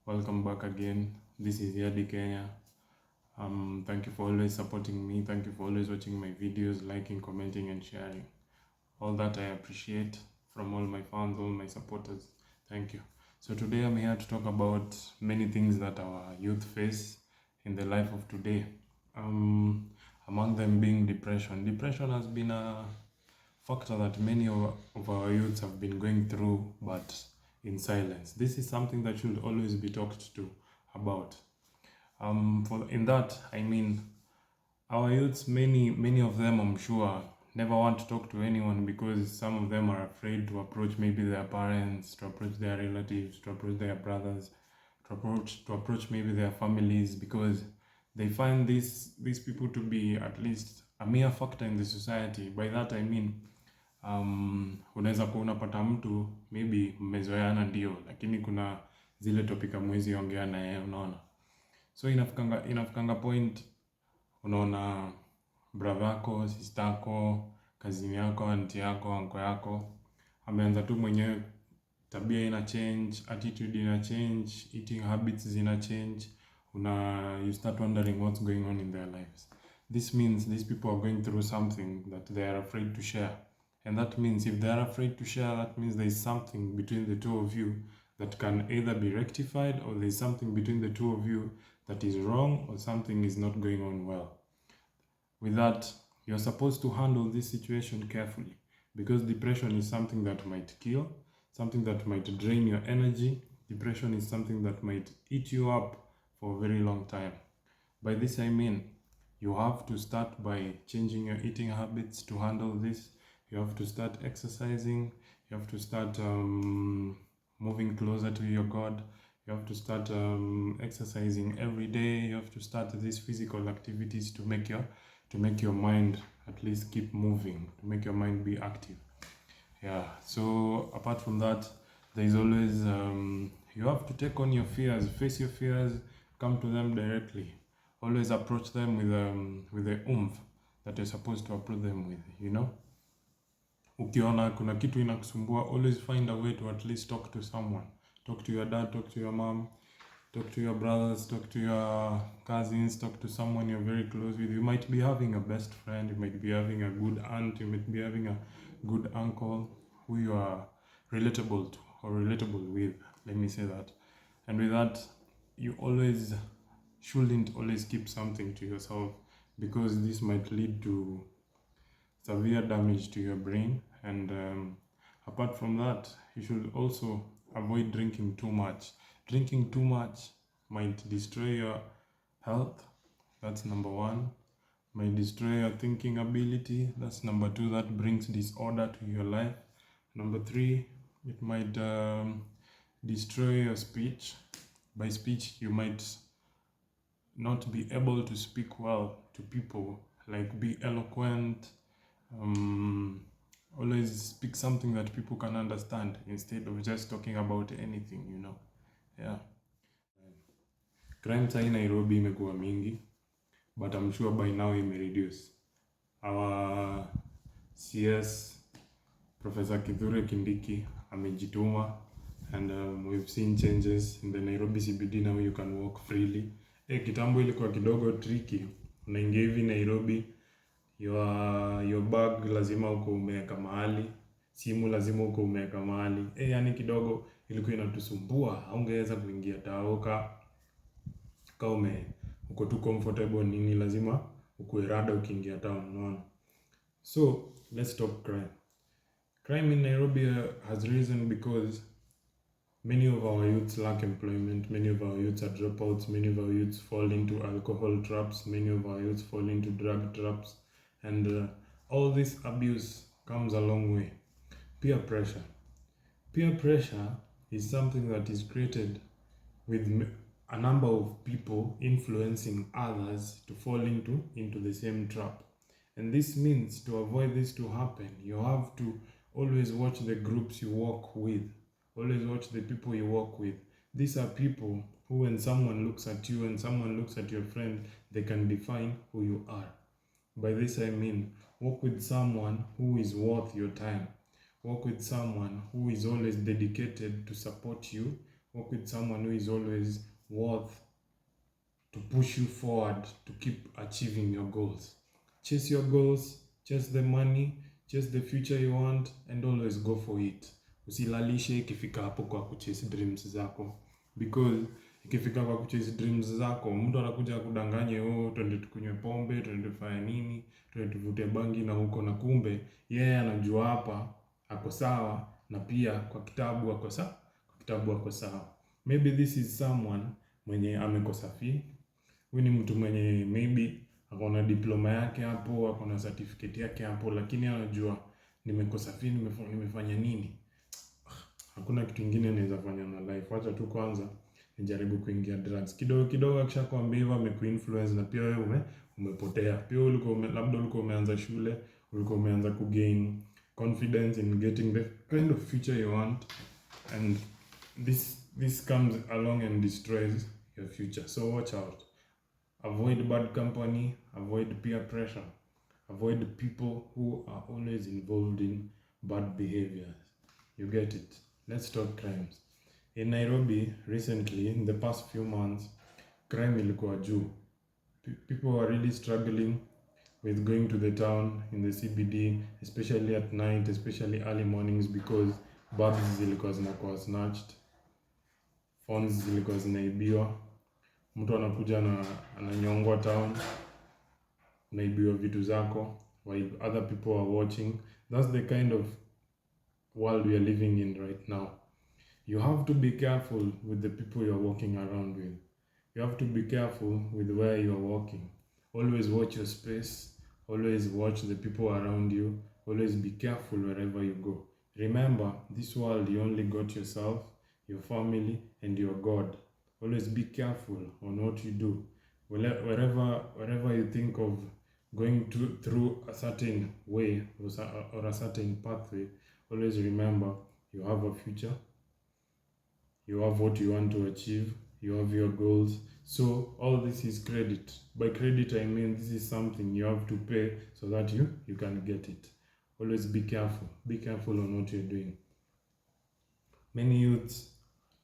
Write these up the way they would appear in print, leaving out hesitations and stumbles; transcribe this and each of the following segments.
Welcome back again. This is Yadi Kenya. Thank you for always supporting me. Thank you for always watching my videos, liking, commenting, and sharing. All that I appreciate from all my fans, all my supporters. Thank you. So today I'm here to talk about many things that our youth face in the life of today. Among them being depression. Depression has been a factor that many of our youths have been going through, but in silence. This is something that should always be talked to about. In that, I mean, our youths, many of them, I'm sure, never want to talk to anyone because some of them are afraid to approach maybe their parents, to approach their relatives, to approach their brothers, to approach maybe their families, because they find these people to be at least a mere factor in the society. By that I mean, unaweza kuwa unapata mtu maybe mmezoeana ndio, lakini kuna zile topic hamwezi ongea na yeye, unaona. So inafikanga point, unaona brother yako, sister yako, cousin yako, auntie yako, uncle yako ameanza tu mwenyewe, tabia ina change, attitude ina change, eating habits zina change. You start wondering what's going on in their lives. This means these people are going through something that they are afraid to share. And that means if they are afraid to share, that means there is something between the two of you that can either be rectified, or there is something between the two of you that is wrong, or something is not going on well. With that, you're supposed to handle this situation carefully, because depression is something that might kill, something that might drain your energy. Depression is something that might eat you up for a very long time. By this I mean, you have to start by changing your eating habits to handle this. You have to start exercising. You have to start moving closer to your God. You have to start exercising every day. You have to start these physical activities to make your mind at least keep moving, to make your mind be active. Yeah. So apart from that, there is always you have to take on your fears, face your fears, come to them directly. Always approach them with the oomph that you're supposed to approach them with, you know. Ukiona kuna kitu inakusumbua, always find a way to at least talk to someone. Talk to your dad, talk to your mom, talk to your brothers, talk to your cousins, talk to someone you're very close with. You might be having a best friend, you might be having a good aunt, you might be having a good uncle who you are relatable to or relatable with, let me say that. And with that, you shouldn't always keep something to yourself, because this might lead to severe damage to your brain. And apart from that, you should also avoid drinking too much. Drinking too much might destroy your health. That's number one. Might destroy your thinking ability. That's number two. That brings disorder to your life. Number three, it might destroy your speech. By speech, you might not be able to speak well to people, like be eloquent. Always speak something that people can understand instead of just talking about anything, you know. Yeah. Crime in Nairobi imekuwa mingi, but I'm sure by now it may reduce. Our CS Professor Kithure Kindiki amejituma, and we've seen changes in the Nairobi CBD. Now you can walk freely. Kitambo ilikuwa kidogo tricky. Unaingia hivi Nairobi, your bag lazima uko umeweka mahali, simu lazima uko umeweka mahali. Yani kidogo ilikuwa inatusumbua, haungeweza kuingia taoka kama uko tu comfortable nini, lazima ukue rada ukiingia town, unaona. So let's talk crime. Crime in Nairobi has risen because many of our youths lack employment, many of our youths are dropouts, many of our youths fall into alcohol traps, many of our youths fall into drug traps, and all this abuse comes a long way. Peer pressure. Peer pressure is something that is created with a number of people influencing others to fall into the same trap. And this means, to avoid this to happen, you have to always watch the groups you walk with. Always watch the people you walk with. These are people who, when someone looks at you and someone looks at your friend, they can define who you are. By this I mean, walk with someone who is worth your time. Walk with someone who is always dedicated to support you Work with someone who is always worth to push you forward to keep achieving your goals. Chase your goals, chase the money, chase the future you want, and always go for it. Usilalishe ikifika hapo kwa kuchase dreams zako, because ikifika kwa kuchase dreams zako, mtu anakuja kudanganye, oh, twende tukunywe pombe, twende tufanye nini, twende tuvute bangi na huko, na kumbe yeye anajua hapa ako sawa, na pia kwa kitabu ako sawa, kwa kitabu ako sawa. Maybe this is someone mwenye amekosa fee. Huyu ni mtu mwenye maybe akona diploma yake hapo, akona certificate yake hapo, lakini anajua nimekosa fee, nimefanya nini? Hakuna kitu kingine naweza fanya na life. Acha tu kwanza nijaribu kuingia drugs. Kidogo kidogo akishakwambia hivyo amekuinfluence, na pia wewe umepotea. Pia labda ulikuwa umeanza shule, ulikuwa umeanza kugain confidence in getting the kind of future you want, and this comes along and destroys your future. So watch out. Avoid bad company, avoid peer pressure, avoid people who are always involved in bad behaviors. You get it? Let's talk crimes. In Nairobi, recently, in the past few months, crime ilikuwa juu. People were really struggling with going to the town in the CBD, especially at night, especially early mornings, because bags zilikuwa zinakuwa snatched, phones zilikuwa zinaibiwa, mtu anakuja na ananyongwa town, unaibiwa vitu zako while other people are watching. That's the kind of world we are living in right now. You have to be careful with the people you are walking around with. You have to be careful with where you are walking. Always watch your space. Always watch the people around you. Always be careful wherever you go. Remember, this world you only got yourself, your family, and your God. Always be careful on what you do. Wherever you think of going through a certain way or a certain pathway, always remember you have a future, you have what you want to achieve, you have your goals. So all this is credit. By credit I mean this is something you have to pay so that you can get it. Always be careful. Be careful on what you're doing. Many youths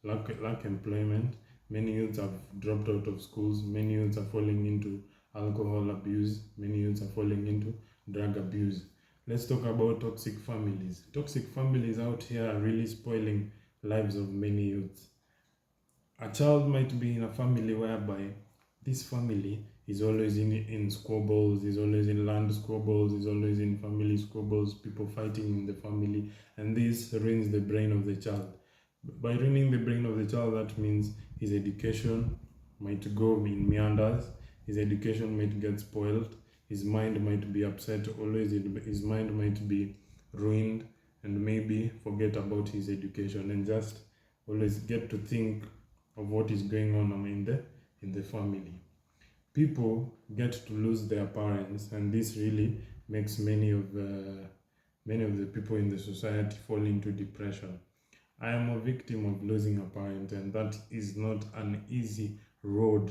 lack employment. Many youths have dropped out of schools. Many youths are falling into alcohol abuse. Many youths are falling into drug abuse. Let's talk about toxic families. Toxic families out here are really spoiling lives of many youths. A child might be in a family whereby this family is always in squabbles, is always in land squabbles, is always in family squabbles, people fighting in the family, and this ruins the brain of the child. By ruining the brain of the child, that means his education might go in meanders, his education might get spoiled, his mind might be upset, always his mind might be ruined, and maybe forget about his education and just always get to think of what is going on in the family. People get to lose their parents, and this really makes many of the people in the society fall into depression. I am a victim of losing a parent, and that is not an easy road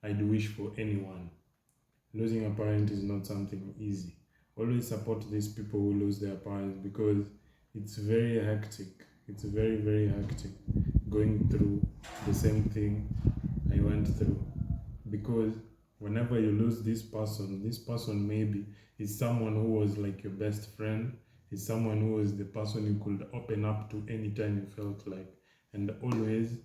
I'd wish for anyone. Losing a parent is not something easy. Always support these people who lose their parents, because it's very hectic. It's very, very hectic going through the same thing I went through. Because whenever you lose this person maybe is someone who was like your best friend, is someone who was the person you could open up to anytime you felt like, and always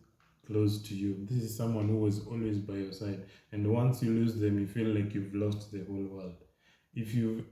close to you. This is someone who was always by your side, and once you lose them, you feel like you've lost the whole world. If you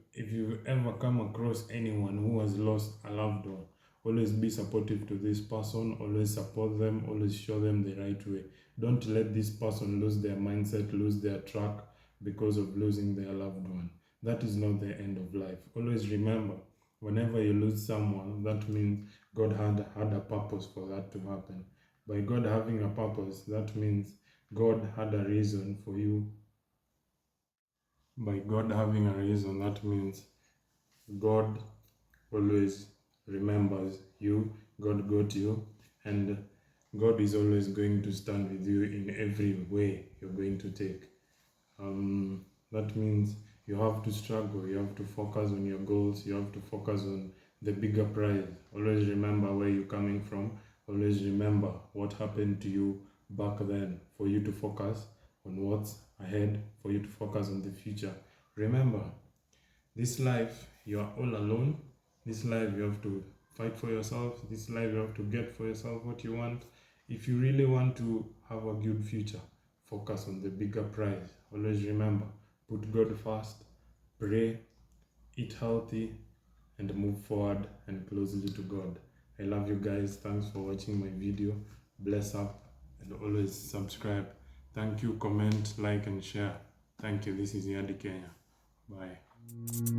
ever come across anyone who has lost a loved one, always be supportive to this person, always support them, always show them the right way. Don't let this person lose their mindset, lose their track because of losing their loved one. That is not the end of life. Always remember, whenever you lose someone, that means God had a purpose for that to happen. By God having a purpose, that means God had a reason for you. By God having a reason, that means God always remembers you, God got you, and God is always going to stand with you in every way you're going to take. That means you have to struggle, you have to focus on your goals, you have to focus on the bigger prize. Always remember where you're coming from, Always remember what happened to you back then for you to focus on what's ahead, for you to focus on the future. Remember, this life, you are all alone. This life, you have to fight for yourself. This life, you have to get for yourself what you want. If you really want to have a good future, focus on the bigger prize. Always remember, put God first, pray, eat healthy, and move forward and closely to God. I love you guys. Thanks for watching my video. Bless up and always subscribe. Thank you. Comment, like, and share. Thank you. This is Yadi Kenya. Bye.